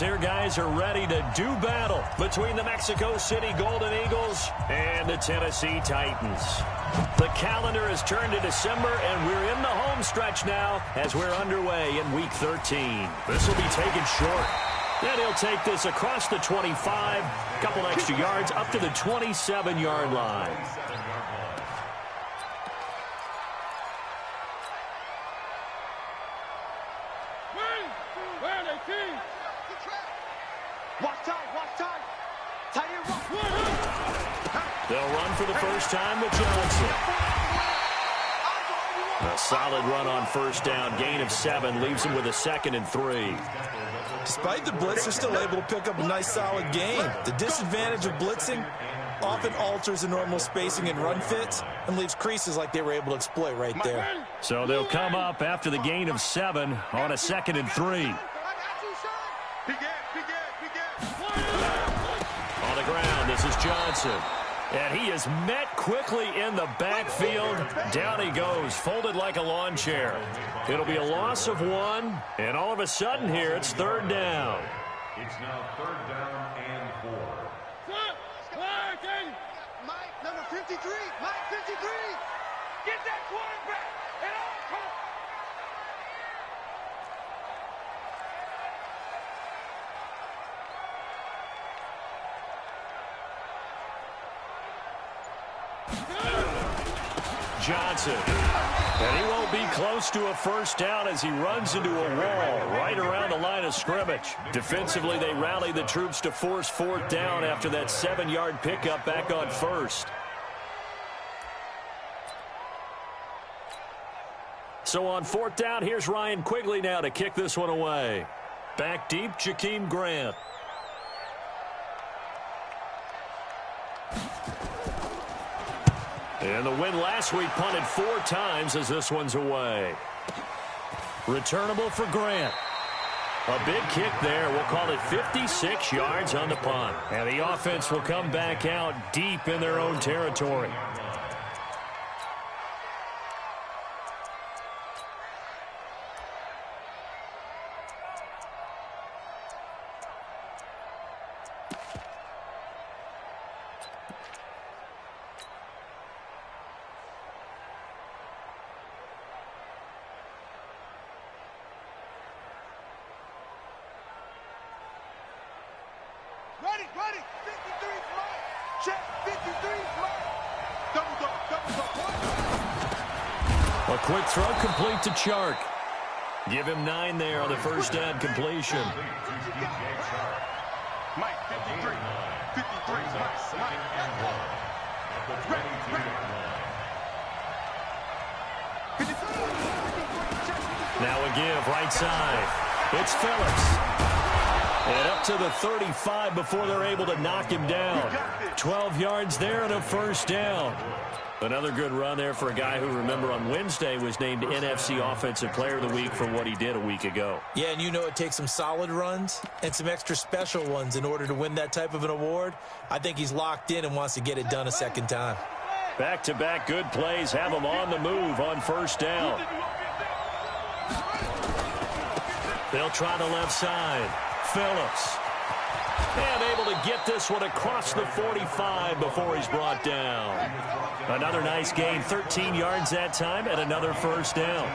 here, guys, are ready to do battle between the Mexico City Golden Eagles and the Tennessee Titans. The calendar has turned to December, and we're in the home stretch now as we're underway in Week 13. This will be taken short. Then he'll take this across the 25, couple extra yards up to the 27-yard line. They'll run for the first time with Johnson. A solid run on first down. Gain of 7 leaves him with a 2nd and 3. Despite the blitz, they're still able to pick up a nice, solid gain. The disadvantage of blitzing often alters the normal spacing and run fits and leaves creases like they were able to exploit right there. So they'll come up after the gain of 7 on a 2nd and 3. On the ground, this is Johnson. And he is met quickly in the backfield. Down he goes, folded like a lawn chair. It'll be a loss of 1, and all of a sudden here, it's 3rd down. It's now 3rd down and 4. Mike, number 53. Mike, 53. Get that quarterback. And all come. Johnson. And he won't be close to a first down as he runs into a wall right around the line of scrimmage. Defensively, they rally the troops to force 4th down after that 7-yard pickup back on 1st. So on 4th down, here's Ryan Quigley now to kick this one away. Back deep, Jakeem Grant. And the win last week punted 4 times as this one's away. Returnable for Grant. A big kick there. We'll call it 56 yards on the punt. And the offense will come back out deep in their own territory. Ready, 53 flag. Check, 53 flag. Double up. A quick throw complete to Chark. Give him 9 there on the first down completion. Mike, 53. 53, Mike. Now a give, right side. It's Phillips. And up to the 35 before they're able to knock him down. 12 yards there and a first down. Another good run there for a guy who, remember, on Wednesday was named NFC Offensive Player of the Week for what he did a week ago. Yeah, and you know it takes some solid runs and some extra special ones in order to win that type of an award. I think he's locked in and wants to get it done a second time. Back-to-back good plays have him on the move on first down. They'll try the left side. Phillips. And able to get this one across the 45 before he's brought down. Another nice gain, 13 yards that time, and another first down.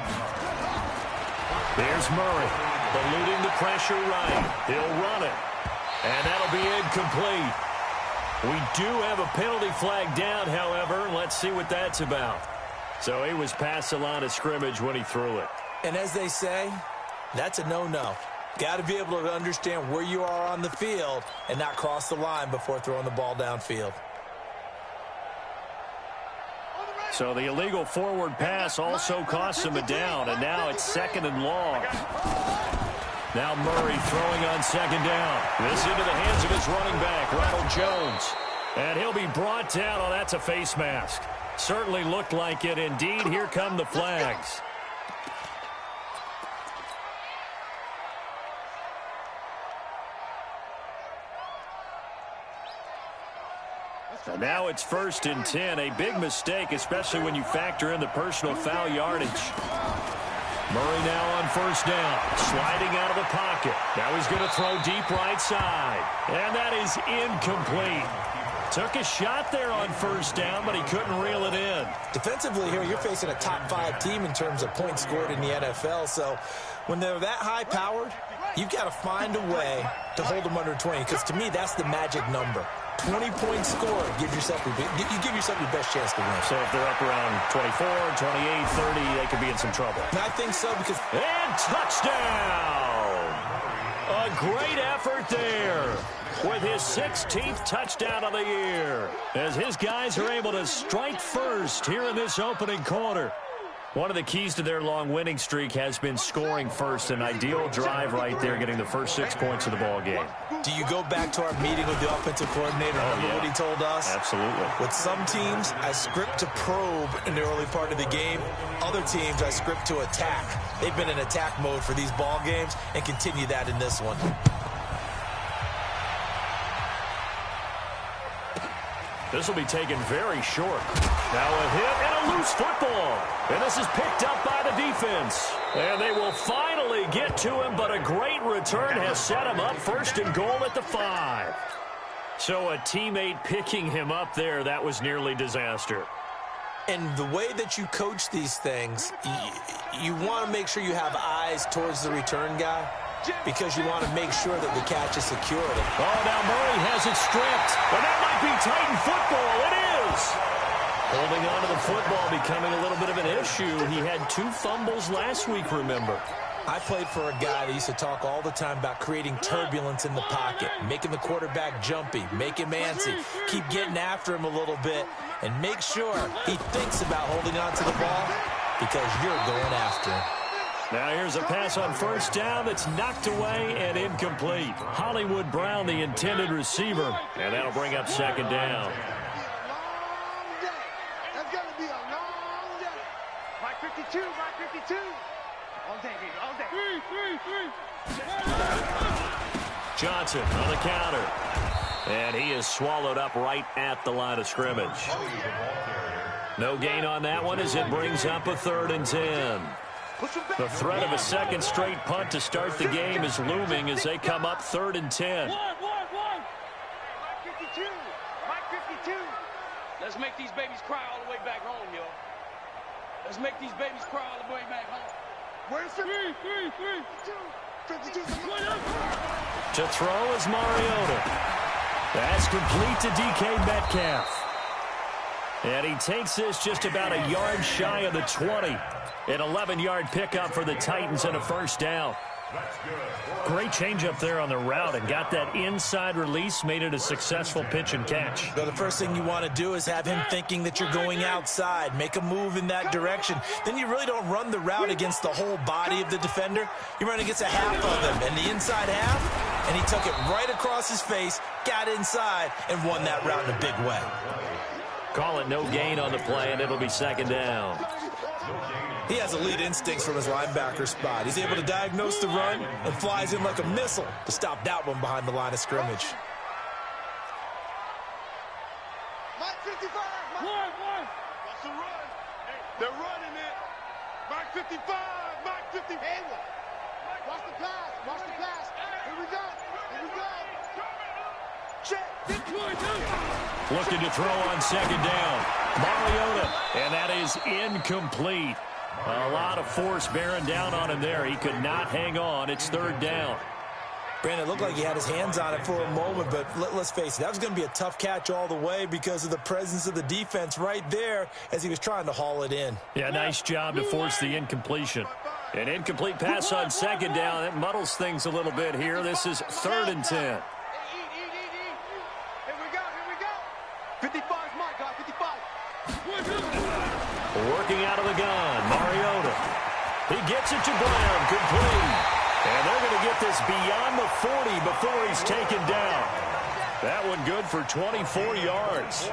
There's Murray, eluding the pressure right. He'll run it. And that'll be incomplete. We do have a penalty flag down, however. Let's see what that's about. So he was past the line of scrimmage when he threw it. And as they say, that's a no-no. Got to be able to understand where you are on the field and not cross the line before throwing the ball downfield. So the illegal forward pass also costs him a down, and now it's 2nd and long. Now Murray throwing on 2nd down. This into the hands of his running back, Ronald Jones. And he'll be brought down. Oh, that's a face mask. Certainly looked like it. Indeed, here come the flags. And now it's 1st and 10. A big mistake, especially when you factor in the personal foul yardage. Murray now on first down, sliding out of the pocket. Now he's going to throw deep right side, and that is incomplete. Took a shot there on first down, but he couldn't reel it in. Defensively here, you're facing a top 5 team in terms of points scored in the NFL, so when they're that high-powered, you've got to find a way to hold them under 20, because to me, that's the magic number. 20-point score, you give yourself your best chance to win. So if they're up around 24, 28, 30, they could be in some trouble. And I think so because... And touchdown! A great effort there with his 16th touchdown of the year as his guys are able to strike first here in this opening quarter. One of the keys to their long winning streak has been scoring first. An ideal drive right there, getting the first 6 points of the ball game. Do you go back to our meeting with the offensive coordinator? Remember what he told us? Absolutely. With some teams, I script to probe in the early part of the game. Other teams, I script to attack. They've been in attack mode for these ball games and continue that in this one. This will be taken very short. Now a hit and a loose football. And this is picked up by the defense. And they will finally get to him, but a great return has set him up first and goal at the 5. So a teammate picking him up there, that was nearly disaster. And the way that you coach these things, you want to make sure you have eyes towards the return guy, because you want to make sure that the catch is secured. Oh, now Murray has it stripped. And that might be Titan football. It is. Holding on to the football becoming a little bit of an issue. He had 2 fumbles last week, remember. I played for a guy that used to talk all the time about creating turbulence in the pocket, making the quarterback jumpy, make him antsy, keep getting after him a little bit, and make sure he thinks about holding on to the ball because you're going after him. Now here's a pass on first down that's knocked away and incomplete. Hollywood Brown, the intended receiver, and that'll bring up second down. That's going to be a long day. Mike 52, Mike 52. All day, baby, all day. Johnson on the counter. And he is swallowed up right at the line of scrimmage. No gain on that one as it brings up a 3rd and 10. The threat of a second straight punt to start the game is looming as they come up 3rd and 10. Mike 52, Mike 52. Let's make these babies cry all the way back home, yo. Let's make these babies cry all the way back home. Where's 52? 52. To throw is Mariota. That's complete to DK Metcalf. And he takes this just about a yard shy of the 20. An 11-yard pickup for the Titans and a first down. Great change up there on the route and got that inside release, made it a successful pitch and catch. So the first thing you want to do is have him thinking that you're going outside, make a move in that direction. Then you really don't run the route against the whole body of the defender. You run against a half of them, and the inside half, and he took it right across his face, got inside, and won that route in a big way. Call it no gain on the play, and it'll be second down. He has elite instincts from his linebacker spot. He's able to diagnose the run and flies in like a missile to stop that one behind the line of scrimmage. Mike 55. What's the run? Hey, they're running it. Mike 55. Mike 50. Hayward. Watch the pass. Watch the pass. Here we go. Here we go. Check. Looking to throw on second down. Mariota, and that is incomplete. A lot of force bearing down on him there. He could not hang on. It's 3rd down. Brandon, it looked like he had his hands on it for a moment, but let's face it, that was going to be a tough catch all the way because of the presence of the defense right there as he was trying to haul it in. Yeah, nice job to force the incompletion. An incomplete pass on second down. That muddles things a little bit here. This is 3rd and 10. Here we go. 55's Mike, guy. 55. Working out of the gun, Mariota. He gets it to Brown, complete. And they're going to get this beyond the 40 before he's taken down. That one good for 24 yards.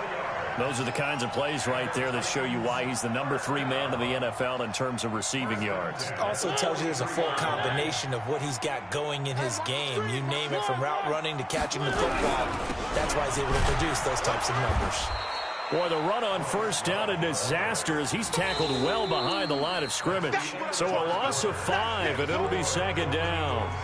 Those are the kinds of plays right there that show you why he's the number 3 man in the NFL in terms of receiving yards. Also tells you there's a full combination of what he's got going in his game. You name it, from route running to catching the football. That's why he's able to produce those types of numbers. Boy, the run on first down, a disaster as he's tackled well behind the line of scrimmage. So a loss of 5, and it'll be second down.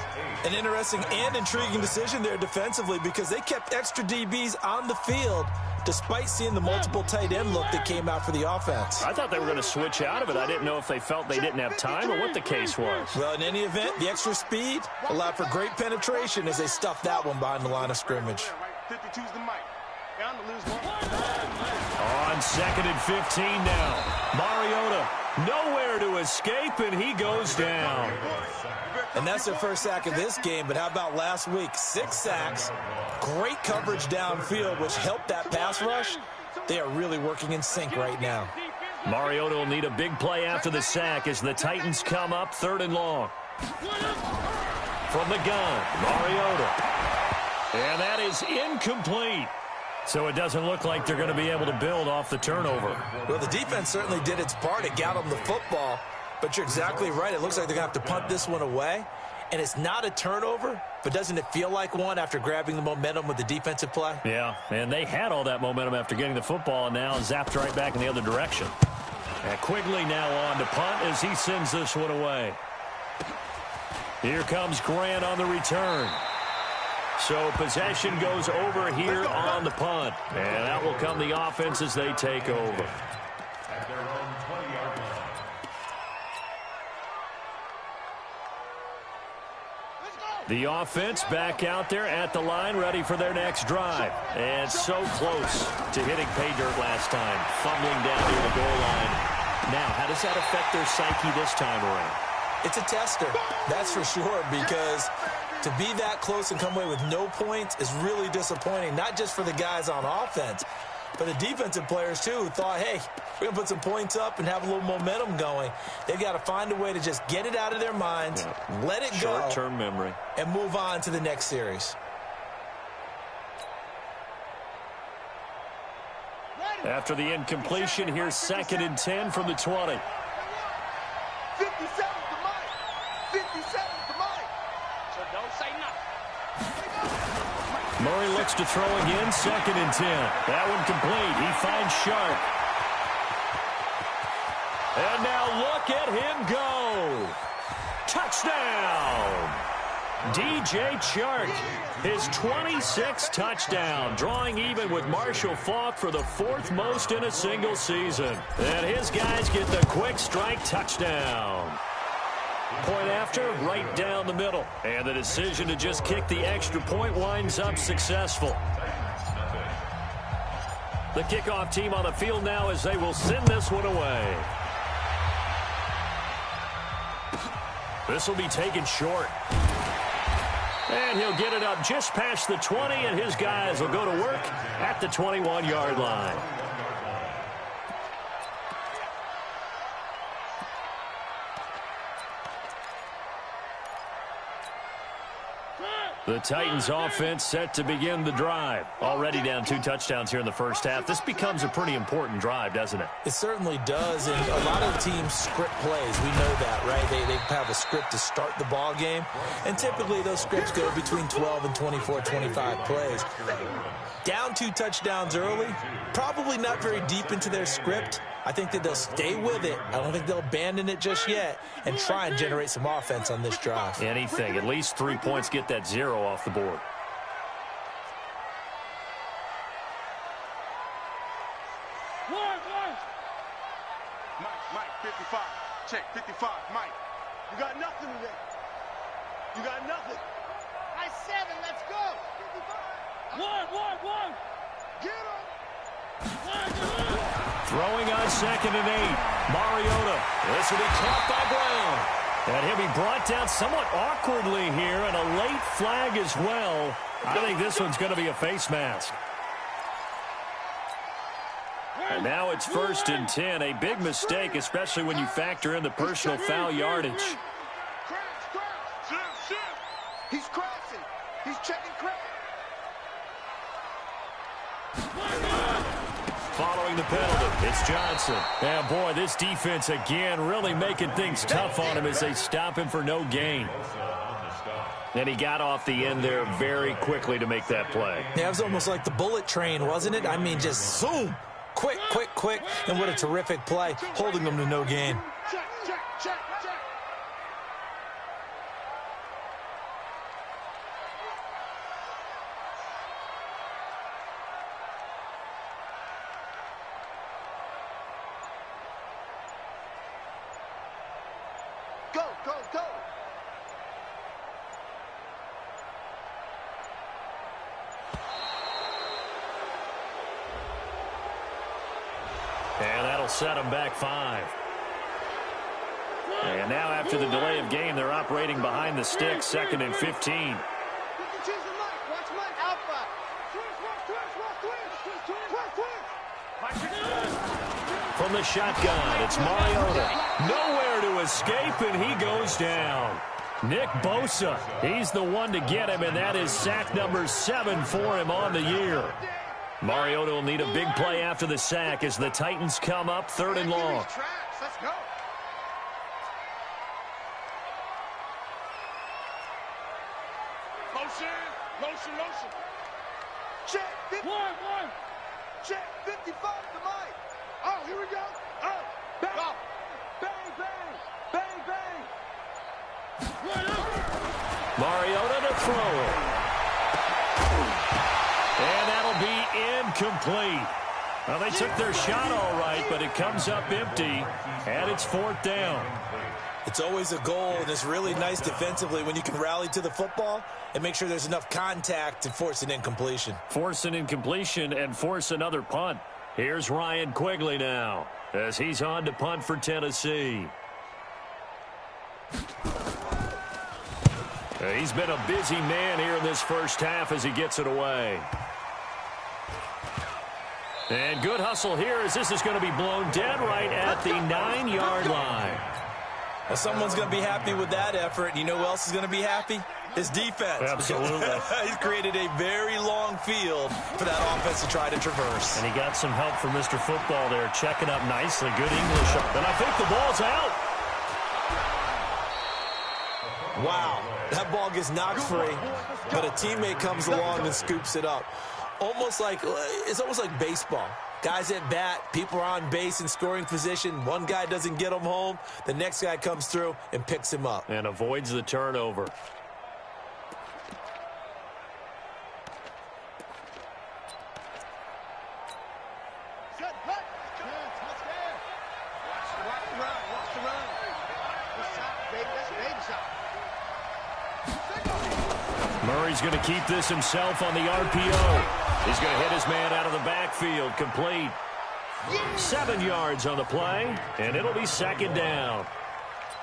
An interesting and intriguing decision there defensively because they kept extra DBs on the field despite seeing the multiple tight end look that came out for the offense. I thought they were going to switch out of it. I didn't know if they felt they didn't have time or what the case was. Well, in any event, the extra speed allowed for great penetration as they stuffed that one behind the line of scrimmage. 52's the mic. Down to lose one. On second and 15 now. Mariota nowhere to escape, and he goes down. And that's their first sack of this game, but how about last week? 6 sacks, great coverage downfield, which helped that pass rush. They are really working in sync right now. Mariota will need a big play after the sack as the Titans come up 3rd and long. From the gun, Mariota. And that is incomplete. So it doesn't look like they're going to be able to build off the turnover. Well, the defense certainly did its part. It got them the football. But you're exactly right. It looks like they're going to have to punt this one away. And it's not a turnover, but doesn't it feel like one after grabbing the momentum with the defensive play? Yeah, and they had all that momentum after getting the football and now zapped right back in the other direction. And Quigley now on to punt as he sends this one away. Here comes Grant on the return. So possession goes over here on the punt. And that will come the offense as they take over. At their own 20-yard line. The offense back out there at the line, ready for their next drive. And so close to hitting pay dirt last time, fumbling down near the goal line. Now, how does that affect their psyche this time around? It's a tester, that's for sure, because to be that close and come away with no points is really disappointing, not just for the guys on offense, but the defensive players, too, who thought, hey, we're going to put some points up and have a little momentum going. They've got to find a way to just get it out of their minds, let it go. Short-term memory. And move on to the next series. After the incompletion, here's 2nd and 10 from the 20. 57's the mic. 57's the mic. So don't say nothing. Murray looks to throw again, 2nd and 10. That one complete. He finds Sharp. And now look at him go. Touchdown. DJ Chark, his 26th touchdown, drawing even with Marshall Faulk for the 4th most in a single season. And his guys get the quick strike touchdown. Point after, right down the middle. And the decision to just kick the extra point winds up successful. The kickoff team on the field now as they will send this one away. This will be taken short. And he'll get it up just past the 20, and his guys will go to work at the 21-yard line. The Titans offense set to begin the drive. Already down 2 touchdowns here in the first half. This becomes a pretty important drive, doesn't it? It certainly does, and a lot of teams script plays. We know that, right? They have a script to start the ball game, and typically those scripts go between 12 and 24, 25 plays. Down 2 touchdowns early, probably not very deep into their script. I think that they'll stay with it. I don't think they'll abandon it just yet and try and generate some offense on this drive. Anything. At least 3 points, get that 0 off the board. Mike, 55. Check, 55. Mike, you got nothing today. You got nothing. High 7, let's go. 55. One. Get him. Throwing on 2nd and 8. Mariota. This will be caught by Brown. And he'll be brought down somewhat awkwardly here, and a late flag as well. I think this one's going to be a face mask. And now it's 1st and 10. A big mistake, especially when you factor in the personal foul yardage. Shift. He's crashing. He's checking crash. Following the penalty, it's Johnson. And boy, this defense again really making things tough on him as they stop him for no gain. And he got off the end there very quickly to make that play. Yeah, it was almost like the bullet train, wasn't it? I mean, just zoom. Quick, quick, quick. And what a terrific play, holding them to no gain. Check, check, check, check. Go, go, go. And that'll set them back 5. And now after the delay of game, they're operating behind the sticks, 2nd and 15. From the shotgun, it's Mariota. Nowhere to escape, and he goes down. Nick Bosa, he's the one to get him, and that is sack number 7 for him on the year. Mariota will need a big play after the sack as the Titans come up 3rd and long. Let's go. Motion. Check. 50. Check 55 to Mike. Oh, here we go. Oh, bang. Go. Bang, bang. Bang, bang. Mariota to throw it. And that'll be incomplete. Well, they took their shot all right, but it comes up empty, and it's 4th down. It's always a goal, and it's really nice defensively when you can rally to the football and make sure there's enough contact to force an incompletion. Force an incompletion and force another punt. Here's Ryan Quigley now as he's on to punt for Tennessee. He's been a busy man here in this first half as he gets it away. And good hustle here as this is going to be blown dead right at the 9-yard line. Well, someone's going to be happy with that effort. You know who else is going to be happy? His defense. Absolutely. He's created a very long field for that offense to try to traverse. And he got some help from Mr. Football there, checking up nicely. Good English. And I think the ball's out. Wow. That ball gets knocked free, but a teammate comes along and scoops it up. It's almost like baseball. Guys at bat, people are on base in scoring position. One guy doesn't get him home. The next guy comes through and picks him up. And avoids the turnover. Murray's going to keep this himself on the RPO. He's going to hit his man out of the backfield, complete. 7 yards on the play, and it'll be 2nd down.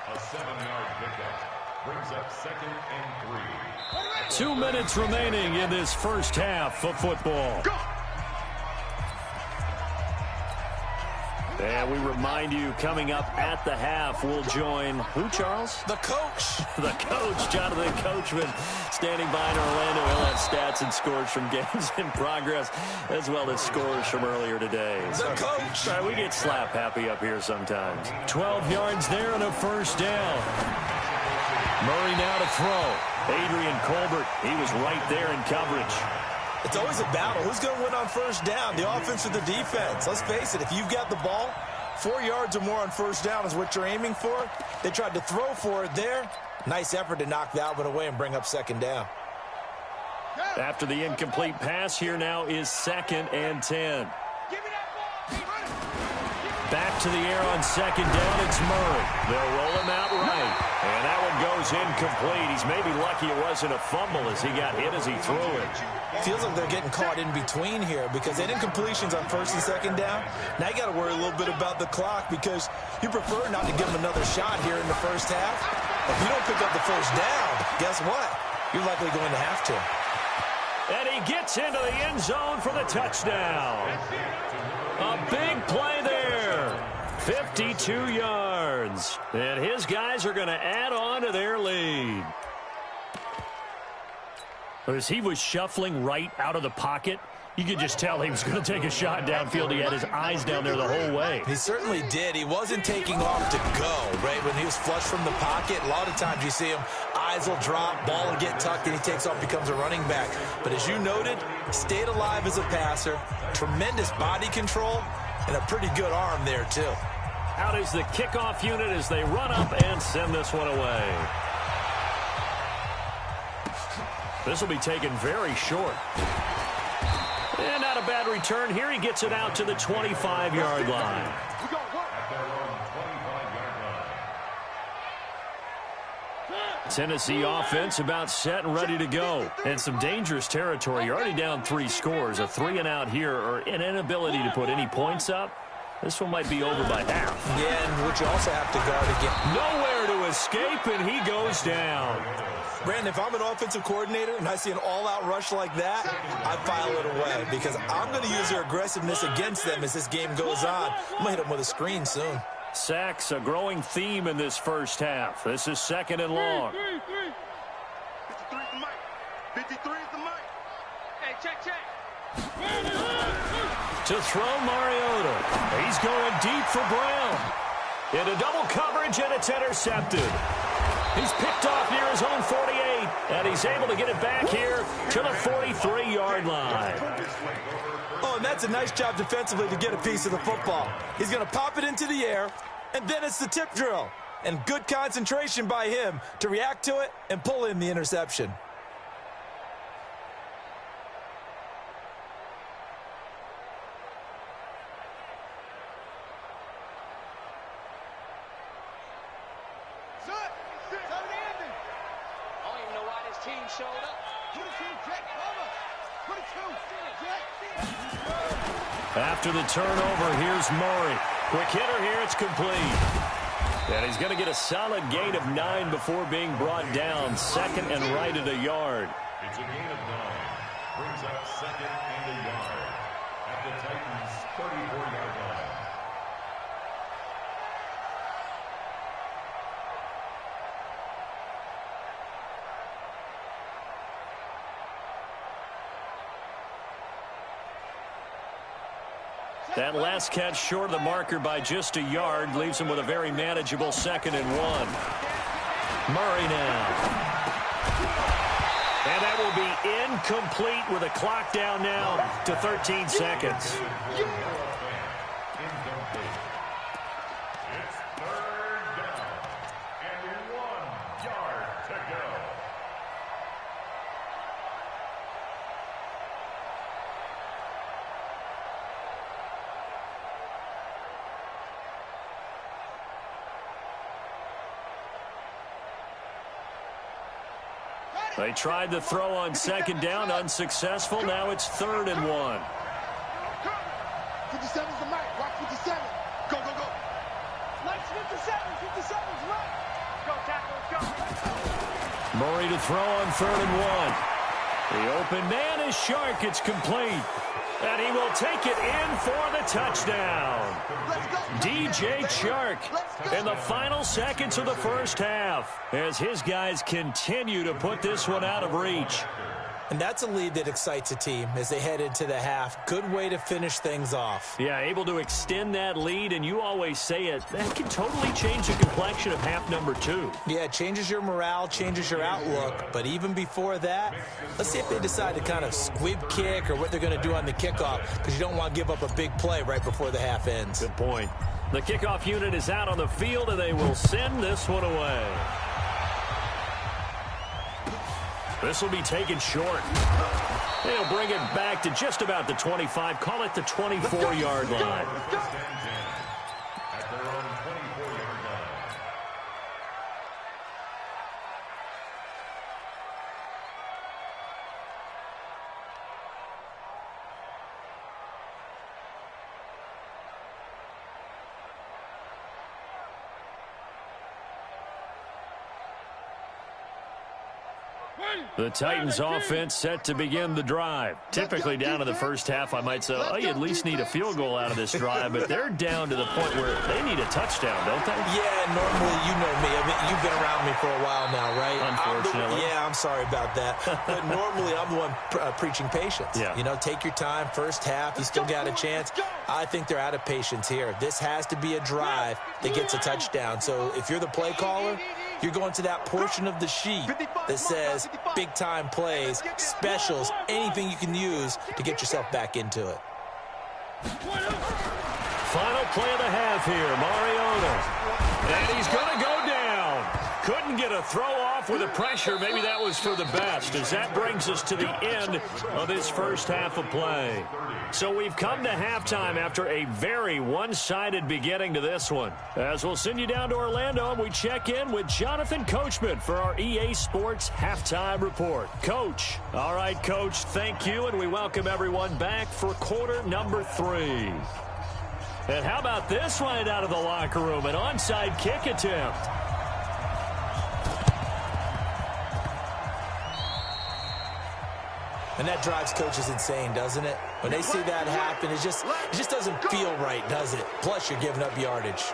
A 7-yard pickup brings up 2nd and 3. 2 minutes remaining in this first half of football. And we remind you, coming up at the half, we'll join who, Charles? The coach. The coach, Jonathan Coachman, standing by in Orlando. He'll have stats and scores from games in progress, as well as scores from earlier today. The coach. Sorry, we get slap happy up here sometimes. 12 yards there and a first down. Murray now to throw. Adrian Colbert, he was right there in coverage. It's always a battle. Who's going to win on first down, the offense or the defense? Let's face it, if you've got the ball, 4 yards or more on first down is what you're aiming for. They tried to throw for it there. Nice effort to knock that one away and bring up 2nd down. After the incomplete pass, here now is 2nd and 10. Back to the air on 2nd down, it's Murray. They'll roll him out right. And that one goes incomplete. He's maybe lucky it wasn't a fumble as he got hit as he threw it. Feels like they're getting caught in between here because they had incompletions on 1st and 2nd down. Now you got to worry a little bit about the clock because you prefer not to give them another shot here in the first half. If you don't pick up the first down, guess what? You're likely going to have to. And he gets into the end zone for the touchdown. A big play there. 52 yards. And his guys are going to add on to their lead. As he was shuffling right out of the pocket, you could just tell he was going to take a shot downfield. He had his eyes down there the whole way. He certainly did. He wasn't taking off to go, right? When he was flush from the pocket, a lot of times you see him, eyes will drop, ball will get tucked, and he takes off, becomes a running back. But as you noted, stayed alive as a passer, tremendous body control, And a pretty good arm there, too. Out is the kickoff unit as they run up and send this one away. This will be taken very short. And not a bad return. Here he gets it out to the 25-yard line. Tennessee offense about set and ready to go. And some dangerous territory. You're already down 3 scores. A 3-and-out here or an inability to put any points up. This one might be over by half. Yeah, and what you also have to guard again. Nowhere to escape, and he goes down. Brandon, if I'm an offensive coordinator and I see an all-out rush like that, I file it away because I'm going to use their aggressiveness against them as this game goes on. I'm going to hit them with a screen soon. Sacks, a growing theme in this first half. This is 2nd and long. 53 is the mic. 53 is the mic. Hey, check. To throw Mariota. He's going deep for Brown. Into double coverage, and it's intercepted. He's picked off near his own 48, and he's able to get it back here to the 43-yard line. Oh, and that's a nice job defensively to get a piece of the football. He's going to pop it into the air, and then it's the tip drill. And good concentration by him to react to it and pull in the interception. After the turnover, here's Murray. Quick hitter here, it's complete. And he's going to get a solid gain of 9 before being brought down. 2nd and right at a yard. It's a gain of 9. Brings up 2nd and a yard at the Titans' 34-yard line. That last catch short of the marker by just a yard leaves him with a very manageable 2nd and 1. Murray now. And that will be incomplete with a clock down now to 13 seconds. It's 3rd down and 1 yard to go. They tried the throw on 2nd down, unsuccessful. Now it's 3rd and 1. 57 is the mic. Watch 57. Go. Lights 57's right. Go, tackle, go. Murray to throw on 3rd and 1. The open man is Shark. It's complete. And he will take it in for the touchdown. DJ Chark in the final seconds of the first half as his guys continue to put this one out of reach. And that's a lead that excites a team as they head into the half. Good way to finish things off. Yeah, able to extend that lead, and you always say it, that can totally change the complexion of half number 2. Yeah, it changes your morale, changes your outlook. But even before that, let's see if they decide to kind of squib kick or what they're going to do on the kickoff, because you don't want to give up a big play right before the half ends. Good point. The kickoff unit is out on the field, and they will send this one away. This will be taken short. They'll bring it back to just about the 25. Call it the 24-yard line. At their own 24-yard line. The Titans offense set to begin the drive. Typically down to the first half, I might say, oh, you at least need a field goal out of this drive, but they're down to the point where they need a touchdown, don't they? Yeah, normally, you know me. I mean, you've been around me for a while now, right? Unfortunately. I'm sorry about that. But normally, I'm the one preaching patience. Yeah. You know, take your time. First half, you still got a chance. I think they're out of patience here. This has to be a drive that gets a touchdown. So if you're the play caller, you're going to that portion of the sheet that says big-time plays, specials, anything you can use to get yourself back into it. final play of the half here. Mariota. And he's going to go down. Couldn't get a throw off with the pressure. Maybe that was for the best, as that brings us to the end of this first half of play. So we've come to halftime after a very one-sided beginning to this one. As we'll send you down to Orlando, and we check in with Jonathan Coachman for our EA Sports Halftime Report. Coach. All right, Coach, thank you, and we welcome everyone back for quarter number 3. And how about this right out of the locker room, an onside kick attempt. And that drives coaches insane, doesn't it? When they see that happen, it just doesn't feel right, does it? Plus, you're giving up yardage.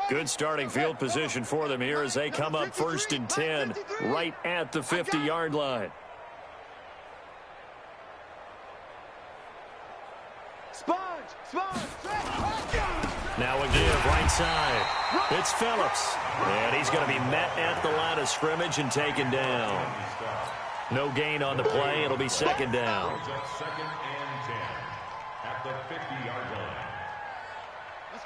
Good starting field position for them here as they come up 1st and 10 right at the 50-yard line. Now a give right side. It's Phillips. And he's going to be met at the line of scrimmage and taken down. No gain on the play. It'll be 2nd down. 2nd and 10 at the 50-yard line.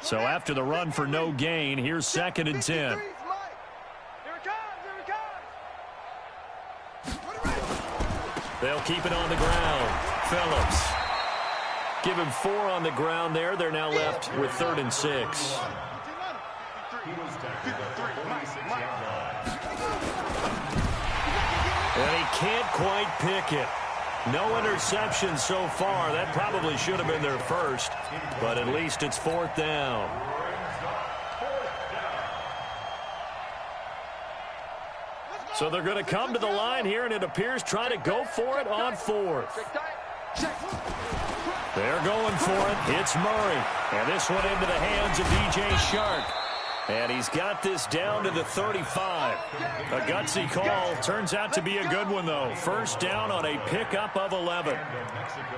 So after the run for no gain, here's 2nd and 10. They'll keep it on the ground. Phillips. Give him 4 on the ground there. They're now left with 3rd and 6. And he can't quite pick it. No interceptions so far. That probably should have been their first, but at least it's 4th down. So they're going to come to the line here, and it appears try to go for it on 4th. They're going for it. It's Murray. And this one into the hands of DJ Shark. And he's got this down to the 35. A gutsy call. Turns out to be a good one, though. 1st down on a pickup of 11.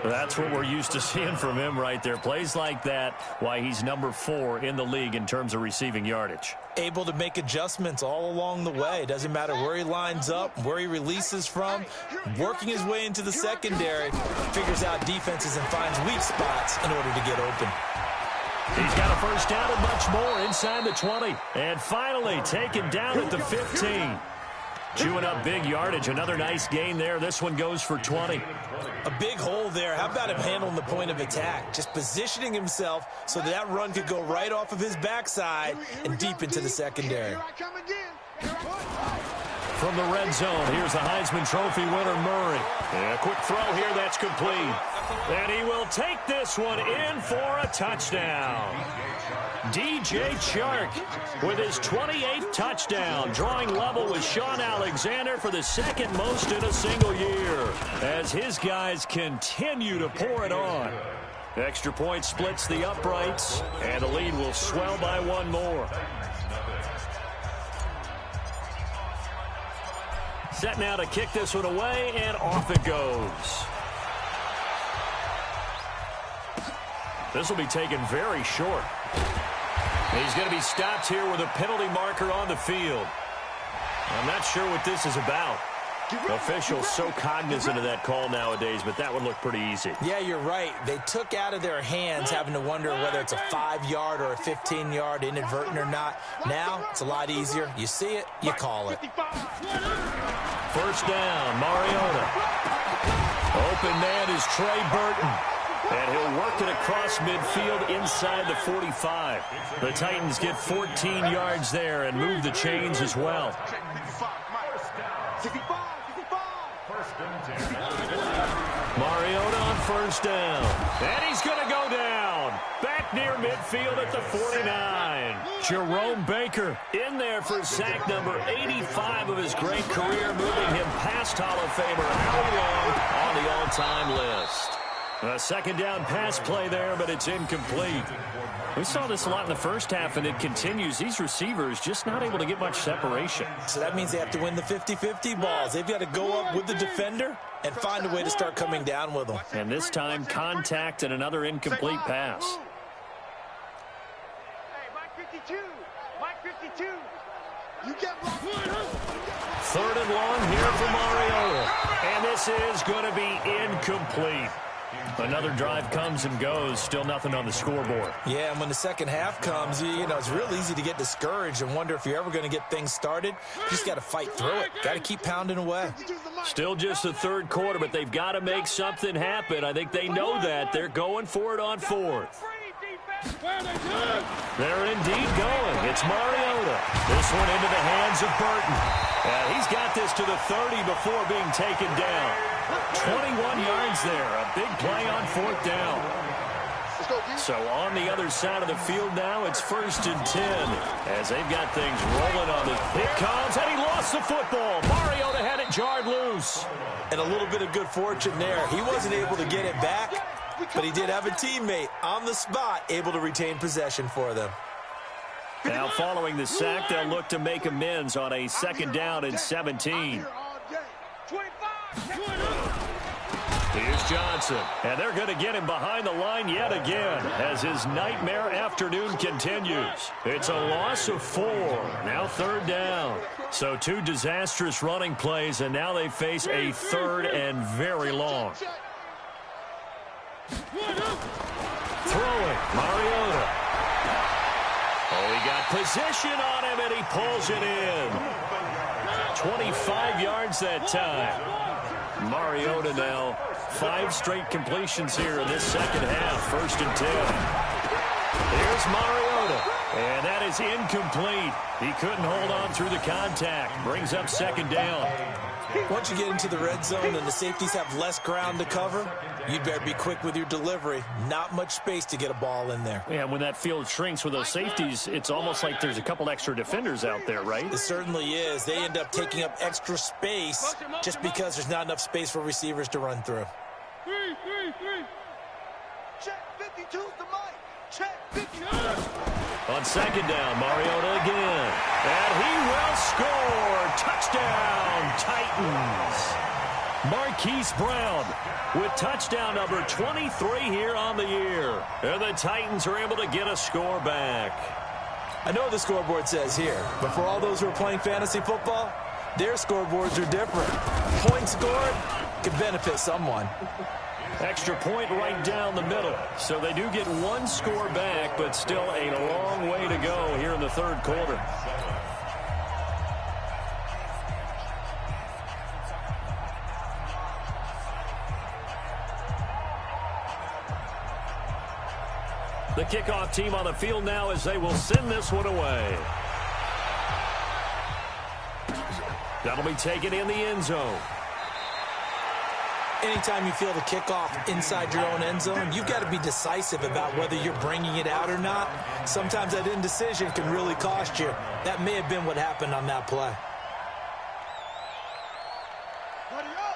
That's what we're used to seeing from him right there. Plays like that, why he's number 4 in the league in terms of receiving yardage. Able to make adjustments all along the way. Doesn't matter where he lines up, where he releases from. Working his way into the secondary. Figures out defenses and finds weak spots in order to get open. He's got a 1st down and much more inside the 20. And finally taken down at the 15. Chewing up big yardage. Another nice gain there. This one goes for 20. A big hole there. How about him handling the point of attack? Just positioning himself so that run could go right off of his backside and deep into the secondary. From the red zone, here's the Heisman Trophy winner, Murray. And a quick throw here, that's complete. And he will take this one in for a touchdown. DJ Chark with his 28th touchdown, drawing level with Sean Alexander for the 2nd most in a single year, as his guys continue to pour it on. Extra point splits the uprights, and the lead will swell by 1 more. Set now to kick this one away, and off it goes. This will be taken very short. He's going to be stopped here with a penalty marker on the field. I'm not sure what this is about. Officials so cognizant of that call nowadays, but that would look pretty easy. Yeah, you're right. They took out of their hands having to wonder whether it's a 5-yard or a 15-yard inadvertent or not. Now, it's a lot easier. You see it, you call it. 1st down, Mariota. Open man is Trey Burton. And he'll work it across midfield inside the 45. The Titans get 14 yards there and move the chains as well. Mariota on 1st down. And he's going to go down. Back near midfield at the 49. Jerome Baker in there for sack number 85 of his great career, moving him past Hall of Famer Howie Long on the all-time list. A second down pass play there, but it's incomplete. We saw this a lot in the first half, and it continues. These receivers just not able to get much separation. So that means they have to win the 50-50 balls. They've got to go up with the defender and find a way to start coming down with them. And this time, contact and another incomplete pass. Hey, Mike 52. Mike 52. You get Third and long here for Mariota. And this is going to be incomplete. Another drive comes and goes. Still nothing on the scoreboard. Yeah, and when the second half comes, you know, it's real easy to get discouraged and wonder if you're ever going to get things started. You just got to fight through it. Got to keep pounding away. Still just the third quarter, but they've got to make something happen. I think they know that. They're going for it on fourth. They're indeed going. It's Mariota. This one into the hands of Burton. He's got this to the 30 before being taken down. 21 yards there. A big play on fourth down. So on the other side of the field now, it's 1st and 10 as they've got things rolling on it. Here comes, and he lost the football. Mariota had it jarred loose. And a little bit of good fortune there. He wasn't able to get it back, but he did have a teammate on the spot able to retain possession for them. Now following the sack, they'll look to make amends on a second down and 17. 25. Here's Johnson, and they're going to get him behind the line yet again as his nightmare afternoon continues. It's a loss of 4. Now third down. So 2 disastrous running plays, and now they face a third and very long. Throwing, Mariota. Oh, he got position on him, and he pulls it in. 25 yards that time. Mariota now 5 straight completions here in this second half. 1st and 10. Here's Mariota, and that is incomplete. He couldn't hold on through the contact. Brings up second down. Once you get into the red zone and the safeties have less ground to cover, you'd better be quick with your delivery. Not much space to get a ball in there. Yeah, when that field shrinks with those safeties, it's almost like there's a couple extra defenders out there, right? It certainly is. They end up taking up extra space just because there's not enough space for receivers to run through. Check 52's the mic. Check 52. On second down, Mariota again. And he will score. Touchdown, Titans. Marquise Brown with touchdown number 23 here on the year. And the Titans are able to get a score back. I know the scoreboard says here, but for all those who are playing fantasy football, their scoreboards are different. Points scored could benefit someone. Extra point right down the middle. So they do get 1 score back, but still a long way to go here in the third quarter. The kickoff team on the field now as they will send this one away. That'll be taken in the end zone. Anytime you feel the kickoff inside your own end zone, you've got to be decisive about whether you're bringing it out or not. Sometimes that indecision can really cost you. That may have been what happened on that play.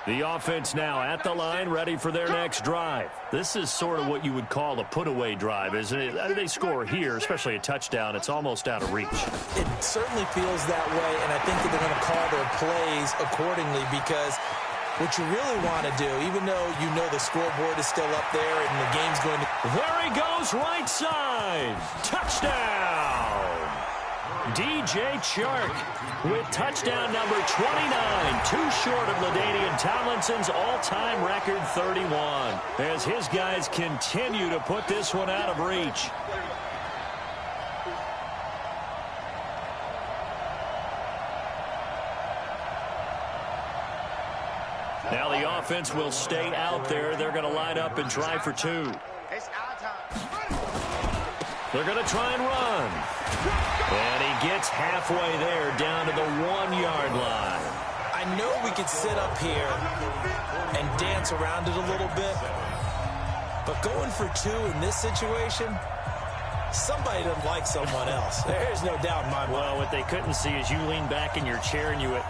The offense now at the line, ready for their next drive. This is sort of what you would call a put-away drive, isn't it? They score here, especially a touchdown. It's almost out of reach. It certainly feels that way, and I think that they're going to call their plays accordingly because what you really want to do, even though you know the scoreboard is still up there and the game's going to... There he goes, right side. Touchdown. DJ Chark with touchdown number 29, too short of LaDainian Tomlinson's all-time record 31, as his guys continue to put this one out of reach. Now the offense will stay out there. They're going to line up and try for 2. It's our time. They're going to try and run. And he gets halfway there, down to the 1-yard line. I know we could sit up here and dance around it a little bit, but going for 2 in this situation, Somebody doesn't like someone else. There's no doubt in my mind. Well, what they couldn't see is you lean back in your chair and you went,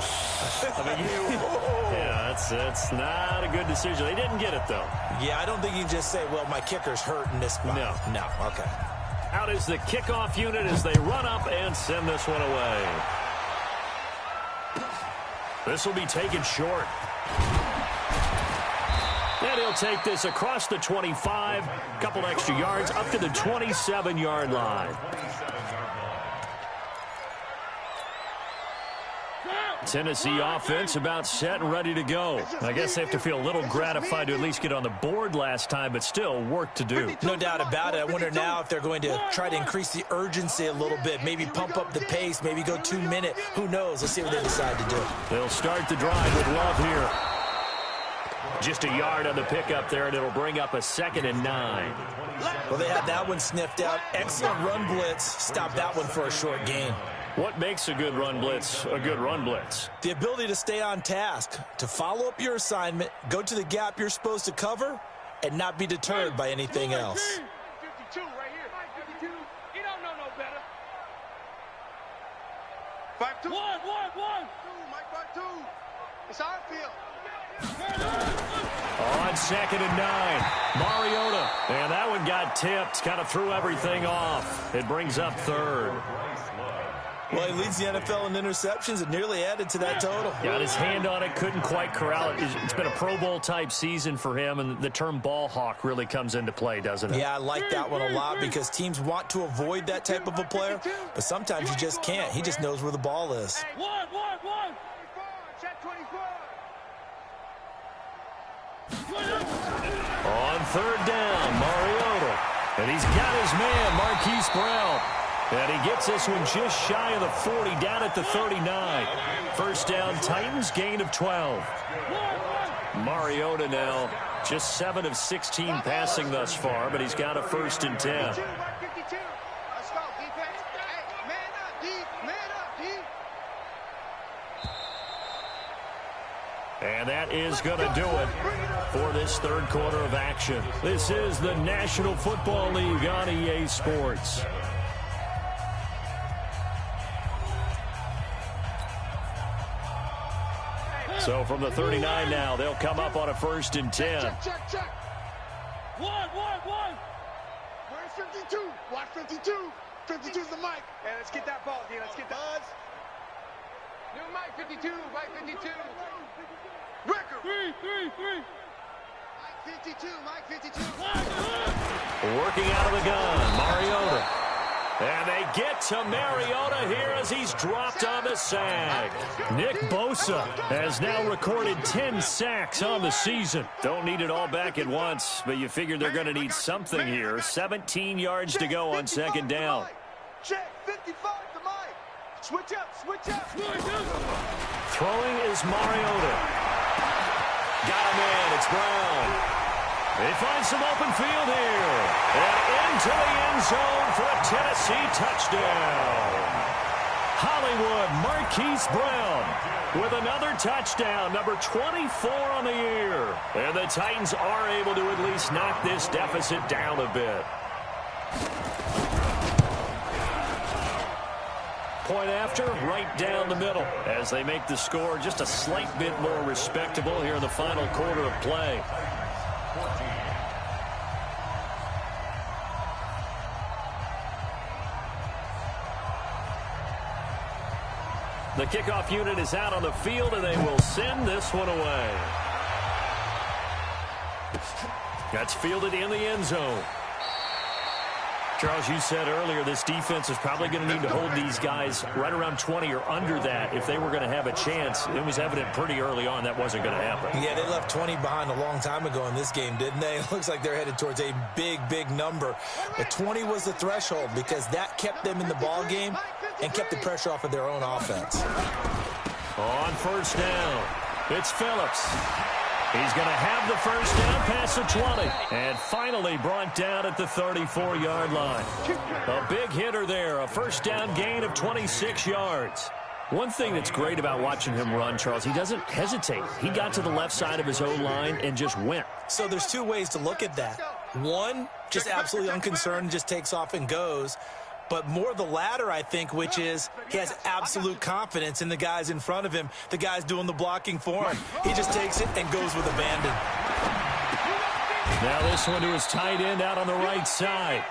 yeah, that's not a good decision. They didn't get it, though. Yeah, I don't think you can just say, well, my kicker's hurt in this spot. No, okay. Out is the kickoff unit as they run up and send this one away. This will be taken short. And he'll take this across the 25, couple extra yards, up to the 27-yard line. Tennessee offense about set and ready to go. I guess they have to feel a little gratified to at least get on the board last time, but still work to do. No doubt about it. I wonder now if they're going to try to increase the urgency a little bit, maybe pump up the pace, maybe go 2 minute. Who knows? Let's see what they decide to do. They'll start the drive with Love here. Just a yard on the pickup there, and it'll bring up a 2nd and 9. Well, they had that one sniffed out. Excellent run blitz. Stop that one for a short gain. What makes a good run blitz a good run blitz? The ability to stay on task, to follow up your assignment, go to the gap you're supposed to cover, and not be deterred by anything else. 52 right here. 52. You don't know no better. 5-2. 1. Mike 5-2. It's our field. On 2nd and 9, Mariota. And that one got tipped, kind of threw everything off. It brings up 3rd. Well, he leads the NFL in interceptions and nearly added to that total. Got his hand on it, couldn't quite corral it. It's been a Pro Bowl-type season for him, and the term ball hawk really comes into play, doesn't it? Yeah, I like that one a lot because teams want to avoid that type of a player, but sometimes you just can't. He just knows where the ball is. 1. Check 24. On 3rd down, Mariota. And he's got his man, Marquise Brown. And he gets this one just shy of the 40, down at the 39. First down, Titans, gain of 12. Mariota now just 7 of 16 passing thus far, but he's got a 1st and 10. Let's go, defense. Hey, man up, D. Man up, D. And that is going to do it for this 3rd quarter of action. This is the National Football League on EA Sports. So from the 39 now, they'll come up on a 1st and 10. Check. 1. Where's 52? Watch 52. 52's the mic. Hey, let's get that ball, D. Let's get that. Buzz. New Mike 52. Mike 52. Record. 3. Mike 52. Working out of the gun, Mariota. And they get to Mariota here as he's dropped on the sag. Nick Bosa has now recorded 10 sacks on the season. Don't need it all back at once, but you figure they're going to need something here. 17 yards to go on 2nd down. Check 55 to Mike. Switch up. Throwing is Mariota. Got a man, it's Brown. They find some open field here. And into the end zone for a Tennessee touchdown. Hollywood Marquise Brown with another touchdown, number 24 on the year. And the Titans are able to at least knock this deficit down a bit. Point after, right down the middle as they make the score just a slight bit more respectable here in the final quarter of play. The kickoff unit is out on the field, and they will send this one away. That's fielded in the end zone. Charles, you said earlier this defense is probably going to need to hold these guys right around 20 or under that if they were going to have a chance. It was evident pretty early on that wasn't going to happen. Yeah, they left 20 behind a long time ago in this game, didn't they? It looks like they're headed towards a big number. But 20 was the threshold because that kept them in the ball game and kept the pressure off of their own offense. On 1st down, it's Phillips. He's going to have the 1st down past the 20. And finally brought down at the 34-yard line. A big hitter there, a 1st down gain of 26 yards. One thing that's great about watching him run, Charles, he doesn't hesitate. He got to the left side of his O-line and just went. So there's 2 ways to look at that. One, just absolutely unconcerned, just takes off and goes. But more the latter, I think, which is he has absolute confidence in the guys in front of him, the guys doing the blocking for him. He just takes it and goes with abandon. Now this one to his tight end out on the right side.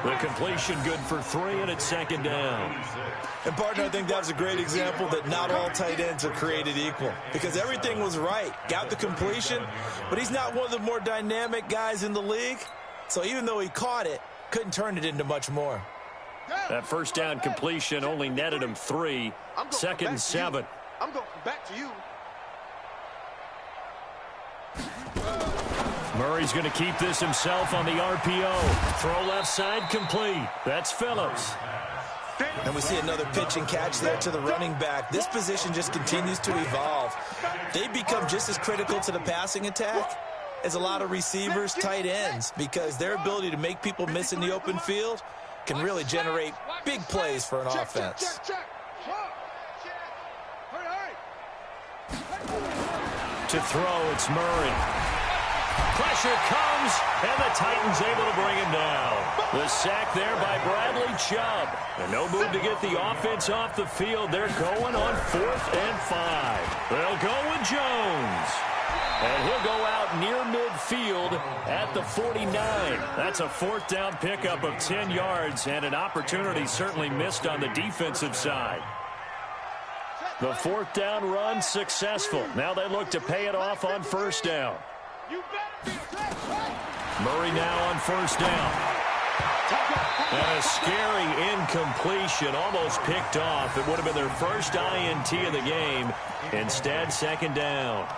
The completion good for 3, and it's second down. And, partner, I think that was a great example that not all tight ends are created equal because everything was right. Got the completion, but he's not one of the more dynamic guys in the league. So even though he caught it, couldn't turn it into much more. That first down completion only netted him 3. Second and 7. I'm going back to you. Murray's going to keep this himself on the RPO. Throw left side complete. That's Phillips. And we see another pitch and catch there to the running back. This position just continues to evolve. They become just as critical to the passing attack as a lot of receivers, tight ends, because their ability to make people miss in the open field can really generate big plays for an offense. To throw, it's Murray. Pressure comes, and the Titans able to bring him down. The sack there by Bradley Chubb. And no move to get the offense off the field. They're going on 4th and 5. They'll go with Jones. And he'll go out near midfield at the 49. That's a 4th down pickup of 10 yards, and an opportunity certainly missed on the defensive side. The 4th down run successful. Now they look to pay it off on first down. Murray now on first down. And a scary incompletion, almost picked off. It would have been their first INT of the game. Instead, second down.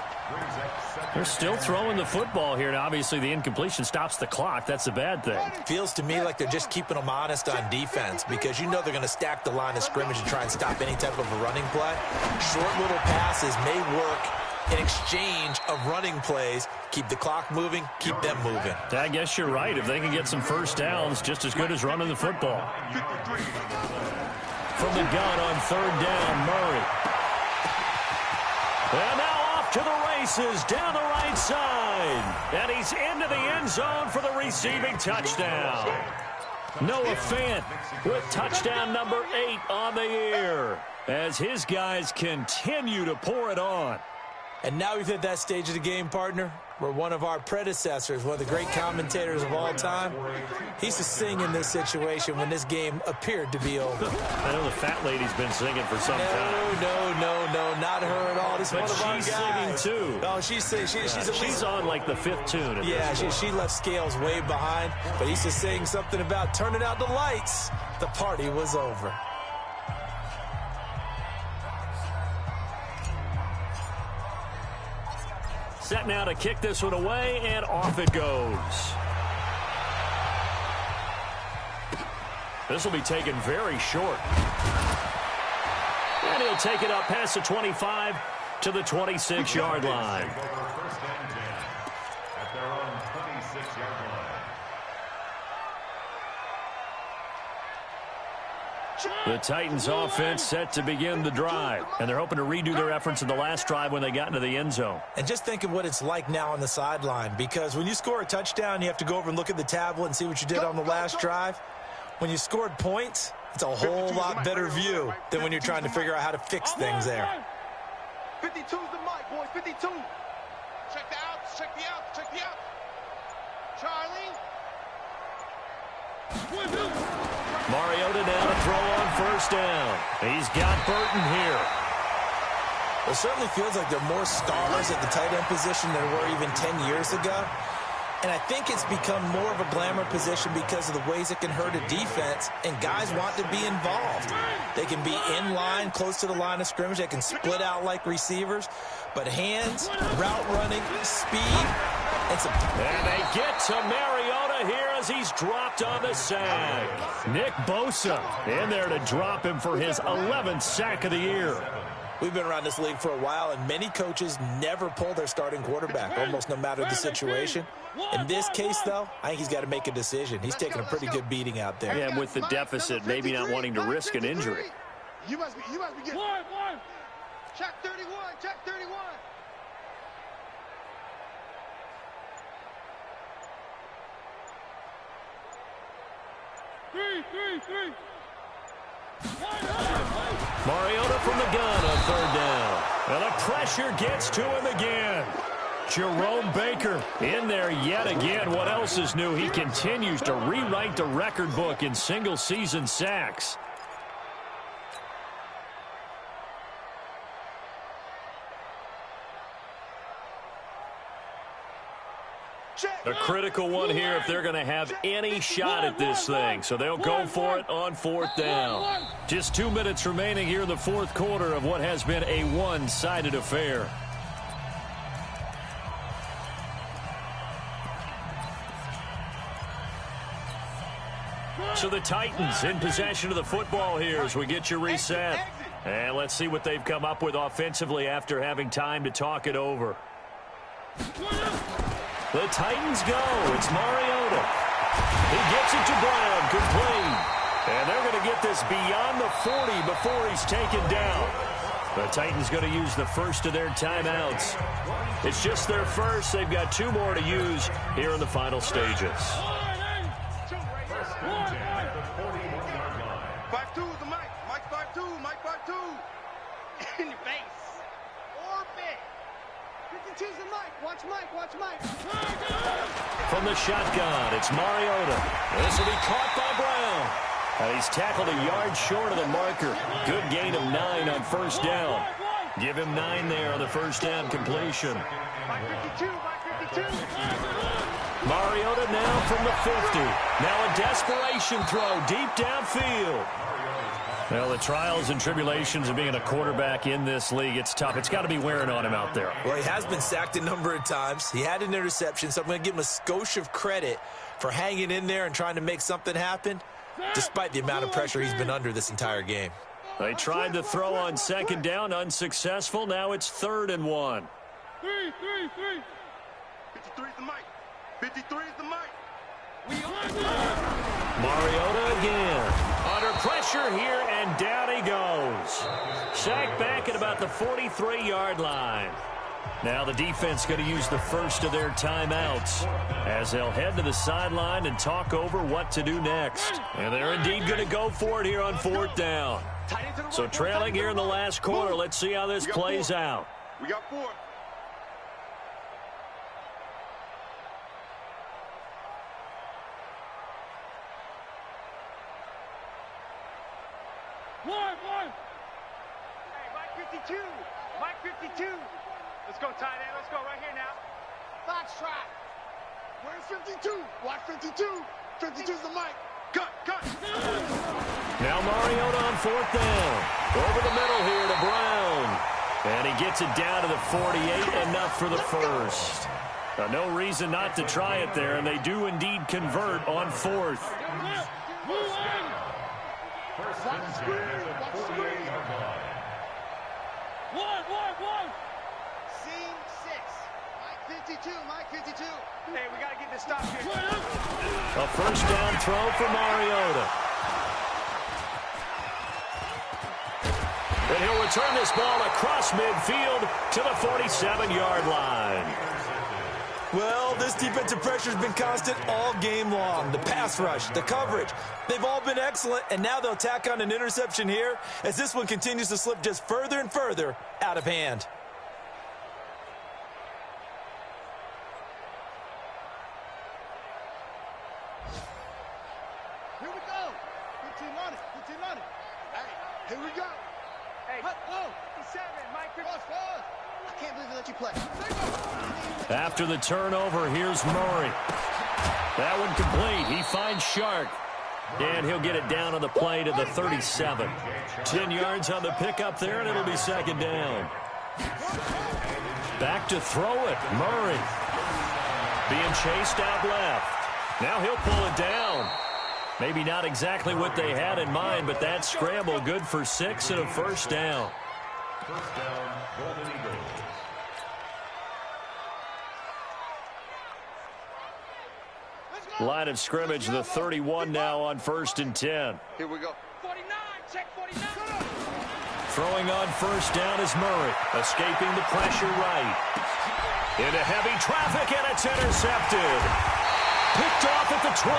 They're still throwing the football here, and obviously the incompletion stops the clock. That's a bad thing. Feels to me like they're just keeping them honest on defense because you know they're going to stack the line of scrimmage and try and stop any type of a running play. Short little passes may work in exchange of running plays. Keep the clock moving, keep them moving. I guess you're right. If they can get some first downs, just as good as running the football. From the gun on third down, Murray. And now off to the races down the right side. And he's into the end zone for the receiving touchdown. Noah Fant with touchdown number 8 on the year as his guys continue to pour it on. And now we've hit that stage of the game, partner, where one of our predecessors, one of the great commentators of all time, he used to sing in this situation when this game appeared to be over. I know the fat lady's been singing for some time. No, not her at all. This is but one of our she's guys. singing too. No, she's on like the 5th tune. Yeah, she left Scales way behind, but he used to sing something about turning out the lights. The party was over. Set now to kick this one away, and off it goes. This will be taken very short. And he'll take it up past the 25 to the 26-yard line. First and 10 at their own 26-yard line. The Titans offense set to begin the drive, and they're hoping to redo their efforts in the last drive when they got into the end zone. And just think of what it's like now on the sideline, because when you score a touchdown, you have to go over and look at the tablet and see what you did on the last drive. When you scored points, it's a whole lot better view than when you're trying to figure out how to fix things there. 52's the mic, boys, 52. Check the outs, check the outs, check the outs. Charlie. Mariota now to throw on first down. He's got Burton here. It certainly feels like there are more stars at the tight end position than there were even 10 years ago. And I think it's become more of a glamour position because of the ways it can hurt a defense, and guys want to be involved. They can be in line, close to the line of scrimmage. They can split out like receivers. But hands, route running, speed, and they get to Mariota here as he's dropped on the sack. Nick Bosa in there to drop him for his 11th sack of the year. We've been around this league for a while, and many coaches never pull their starting quarterback, almost no matter the situation. In this case, though, I think he's got to make a decision. He's taking a pretty good beating out there. Yeah, with the deficit, maybe not wanting to risk an injury. You must be getting... Check 31, check 31. Mariota from the gun on third down. And the pressure gets to him again. Jerome Baker in there yet again. What else is new? He continues to rewrite the record book in single-season sacks. A critical one here if they're going to have any shot at this thing. So they'll go for it on fourth down. Just 2 minutes remaining here in the fourth quarter of what has been a one-sided affair. So the Titans in possession of the football here as we get you reset. And let's see what they've come up with offensively after having time to talk it over. The Titans go. It's Mariota. He gets it to Brown, complete. And they're going to get this beyond the 40 before he's taken down. The Titans going to use the first of their timeouts. It's just their first. They've got 2 more to use here in the final stages. 5-2 the Mike. Mike 5-2. Mike 5-2. In your face. Orbit. 52's the Mike. Watch Mike. Watch Mike. From the shotgun, it's Mariota. This will be caught by Brown. And he's tackled a yard short of the marker. Good gain of 9 on first down. Give him 9 there on the first down completion. Mike 52. Mike 52. Mariota now from the 50. Now a desperation throw deep downfield. Well, the trials and tribulations of being a quarterback in this league, it's tough. It's got to be wearing on him out there. Well, he has been sacked a number of times. He had an interception, so I'm going to give him a skosh of credit for hanging in there and trying to make something happen, despite the amount of pressure he's been under this entire game. They tried to throw on second down, unsuccessful. Now it's 3rd and 1. 53's the Mike. 53's the Mike. Mariota again. Under pressure here, and down he goes. Sacked back at about the 43-yard line. Now the defense going to use the first of their timeouts as they'll head to the sideline and talk over what to do next. And they're indeed going to go for it here on fourth down. So trailing here in the last quarter, let's see how this plays out. We got 4. Hey, Mike 52. Mike 52. Let's go, tight end. Let's go right here now. Foxtrot. Where's 52? Watch 52. 52's the Mike. Cut. Now Mariota on fourth down. Over the middle here to Brown. And he gets it down to the 48, enough for the first. No reason not to try it there, and they do indeed convert on fourth. Watch the screen. Watch the screen. One. Scene 6. Mike 52. Mike 52. Hey, we got to get this stop here. A first down throw for Mariota. And he'll return this ball across midfield to the 47-yard line. Well, this defensive pressure has been constant all game long. The pass rush, the coverage, they've all been excellent, and now they'll tack on an interception here as this one continues to slip just further and further out of hand. Here we go. 15 on it. Hey, here we go. Hey, whoa. 57, Mike. Pause. I can't believe they let you play. After the turnover, here's Murray. That one complete. He finds Shark. And he'll get it down on the play to the 37. 10 yards on the pickup there, and it'll be second down. Back to throw it. Murray being chased out left. Now he'll pull it down. Maybe not exactly what they had in mind, but that scramble good for 6 and a first down. First down, Golden Eagles. Line of scrimmage, the 31 now on 1st and 10. Here we go. 49, check 49. Throwing on first down is Murray, escaping the pressure right. Into heavy traffic, and it's intercepted. Picked off at the 21,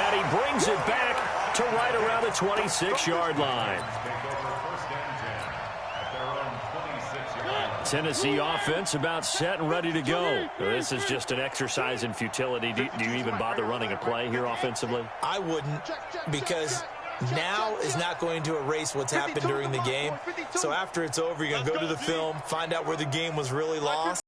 and he brings it back to right around the 26-yard line. Tennessee offense about set and ready to go. This is just an exercise in futility. Do you even bother running a play here offensively? I wouldn't, because now is not going to erase what's happened during the game. So after it's over, you're going to go to the film, find out where the game was really lost.